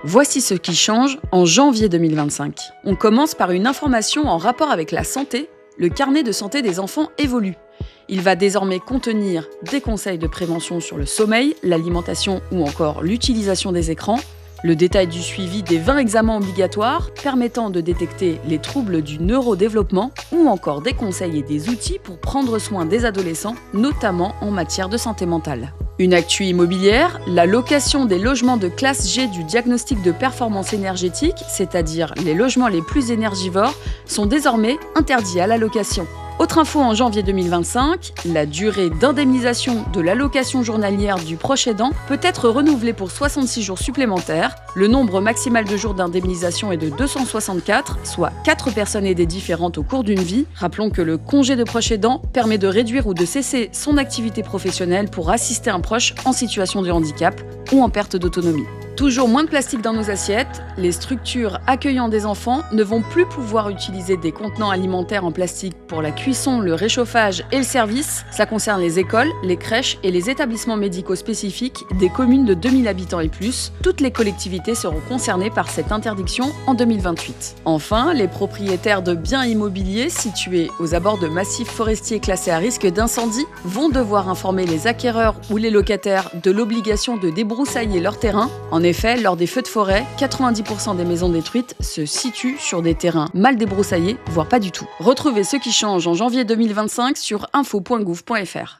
Voici ce qui change en janvier 2025. On commence par une information en rapport avec la santé. Le carnet de santé des enfants évolue. Il va désormais contenir des conseils de prévention sur le sommeil, l'alimentation ou encore l'utilisation des écrans, le détail du suivi des 20 examens obligatoires permettant de détecter les troubles du neurodéveloppement ou encore des conseils et des outils pour prendre soin des adolescents, notamment en matière de santé mentale. Une actu immobilière, la location des logements de classe G du diagnostic de performance énergétique, c'est-à-dire les logements les plus énergivores, sont désormais interdits à la location. Autre info en janvier 2025, la durée d'indemnisation de l'allocation journalière du proche aidant peut être renouvelée pour 66 jours supplémentaires. Le nombre maximal de jours d'indemnisation est de 264, soit 4 personnes aidées différentes au cours d'une vie. Rappelons que le congé de proche aidant permet de réduire ou de cesser son activité professionnelle pour assister un proche en situation de handicap ou en perte d'autonomie. Toujours moins de plastique dans nos assiettes, les structures accueillant des enfants ne vont plus pouvoir utiliser des contenants alimentaires en plastique pour la cuisson, le réchauffage et le service. Ça concerne les écoles, les crèches et les établissements médicaux spécifiques des communes de 2000 habitants et plus. Toutes les collectivités seront concernées par cette interdiction en 2028. Enfin, les propriétaires de biens immobiliers situés aux abords de massifs forestiers classés à risque d'incendie vont devoir informer les acquéreurs ou les locataires de l'obligation de débroussailler leur terrain. En effet, lors des feux de forêt, 90% des maisons détruites se situent sur des terrains mal débroussaillés, voire pas du tout. Retrouvez ce qui change en janvier 2025 sur info.gouv.fr.